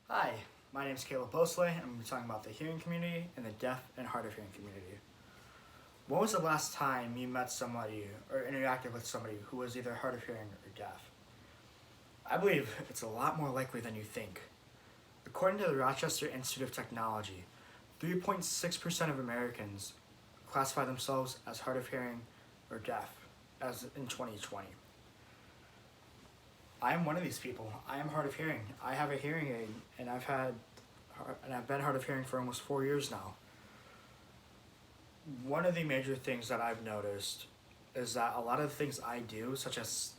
Hi, my name is Caleb Bosley, and I'm going to be talking about the hearing community and the deaf and hard of hearing community. When was the last time you met somebody or interacted with somebody who was either hard of hearing or deaf? I believe it's a lot more likely than you think. According to the Rochester Institute of Technology, 3.6% of Americans classify themselves as hard of hearing or deaf as in 2020. I am one of these people. I am hard of hearing. I have a hearing aid, and I've been hard of hearing for almost 4 years now. One of the major things that I've noticed is that a lot of the things I do, such as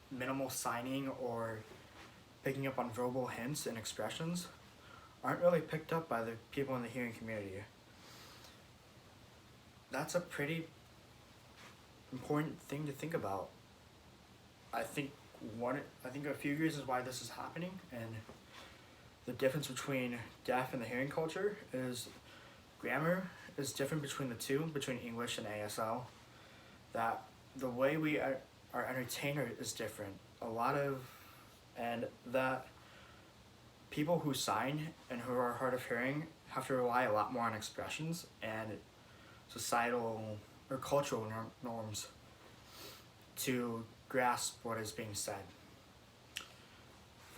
minimal signing or picking up on verbal hints and expressions, aren't really picked up by the people in the hearing community. That's a pretty important thing to think about. I think a few reasons why this is happening, and the difference between deaf and the hearing culture is grammar is different between the two, between English and ASL. That the way we are entertained is different. And that people who sign and who are hard of hearing have to rely a lot more on expressions and societal or cultural norms to grasp what is being said.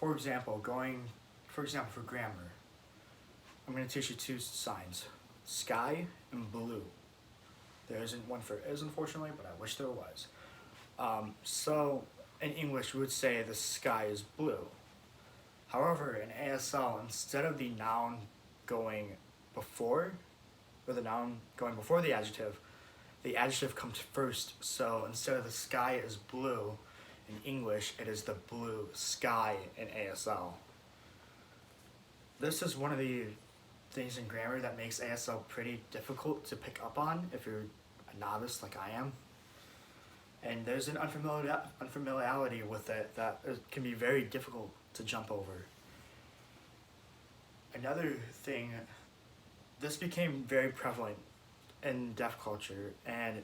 For example, for grammar, I'm going to teach you two signs: sky and blue. There isn't one for is, unfortunately, but I wish there was. So in English, we would say the sky is blue. However, in ASL, instead of the noun going before, or the noun going before the adjective comes first. So instead of the sky is blue in English, it is the blue sky in ASL. This is one of the things in grammar that makes ASL pretty difficult to pick up on if you're a novice like I am. And there's an unfamiliarity with it that it can be very difficult to jump over. Another thing, this became very prevalent in deaf culture, and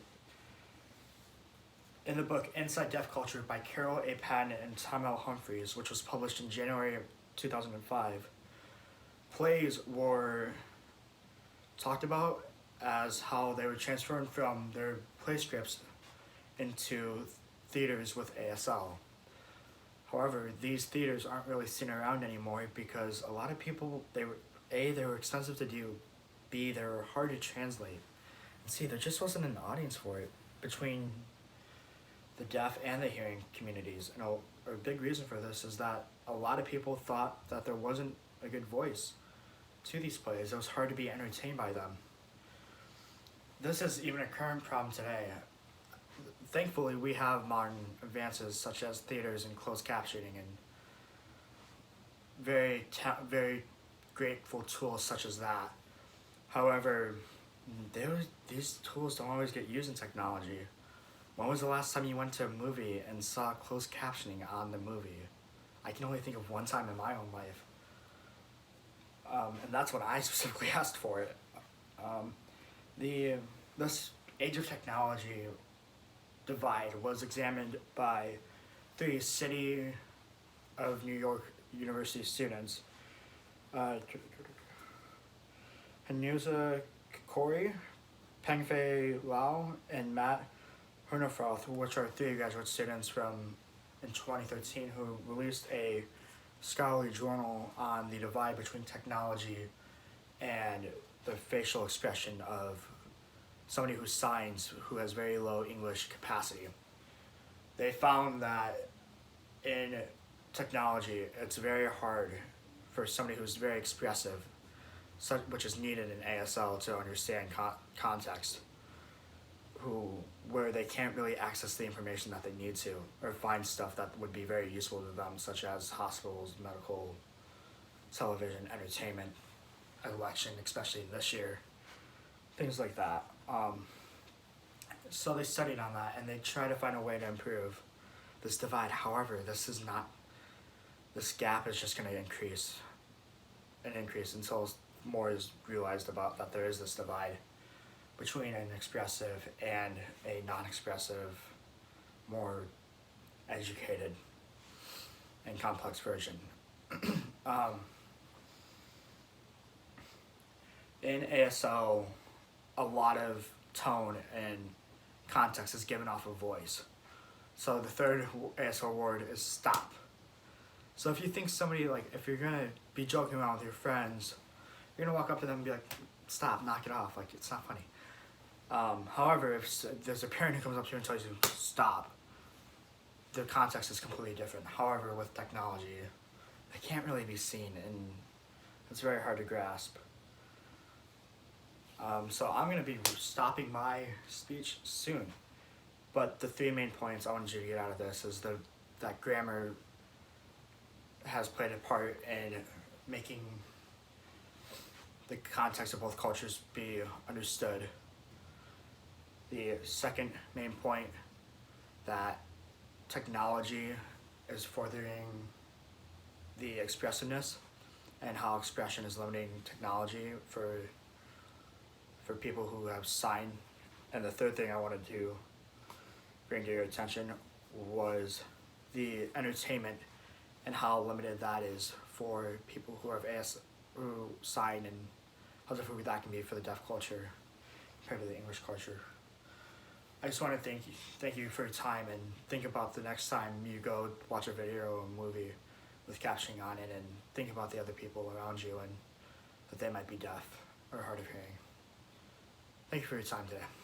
in the book Inside Deaf Culture by Carol A. Patton and Tom L. Humphreys, which was published in January of 2005, plays were talked about as how they were transferred from their play scripts into theaters with ASL. However, these theaters aren't really seen around anymore because a lot of people, they were expensive to do, B, they were hard to translate, and C, there just wasn't an audience for it between the deaf and the hearing communities. And a big reason for this is that a lot of people thought that there wasn't a good voice to these plays. It was hard to be entertained by them. This is even a current problem today. Thankfully, we have modern advances such as theaters and closed captioning and very grateful tools such as that. However, these tools don't always get used in technology. When was the last time you went to a movie and saw closed captioning on the movie? I can only think of one time in my own life. And that's when I specifically asked for it. This age of technology divide was examined by 3 City of New York University students, Hanusa Kori, Pengfei Lau, and Matt Hernefroth, which are 3 graduate students in 2013 who released a scholarly journal on the divide between technology and the facial expression of somebody who signs who has very low English capacity. They found that in technology, it's very hard for somebody who's very expressive, which is needed in ASL to understand context, where they can't really access the information that they need to, or find stuff that would be very useful to them, such as hospitals, medical, television, entertainment, election, especially this year, things like that. So they studied on that and they try to find a way to improve this divide. However, this gap is just going to increase until more is realized about that there is this divide between an expressive and a non-expressive, more educated and complex version. in ASL, a lot of tone and context is given off of voice. So the third ASL word is stop. So if you think somebody, like, if you're gonna be joking around with your friends, you're gonna walk up to them and be like, stop, knock it off, like, it's not funny. However, if there's a parent who comes up to you and tells you stop, the context is completely different. However, with technology, it can't really be seen, and it's very hard to grasp. So I'm going to be stopping my speech soon. But the three main points I wanted you to get out of this is that grammar has played a part in making the context of both cultures be understood. The second main point, that technology is furthering the expressiveness and how expression is limiting technology for people who have signed. And the third thing I wanted to bring to your attention was the entertainment and how limited that is for people who have who sign, and how difficult that can be for the deaf culture compared to the English culture. I just want to thank you for your time, and think about the next time you go watch a video or a movie with captioning on it, and think about the other people around you and that they might be deaf or hard of hearing. Thank you for your time today.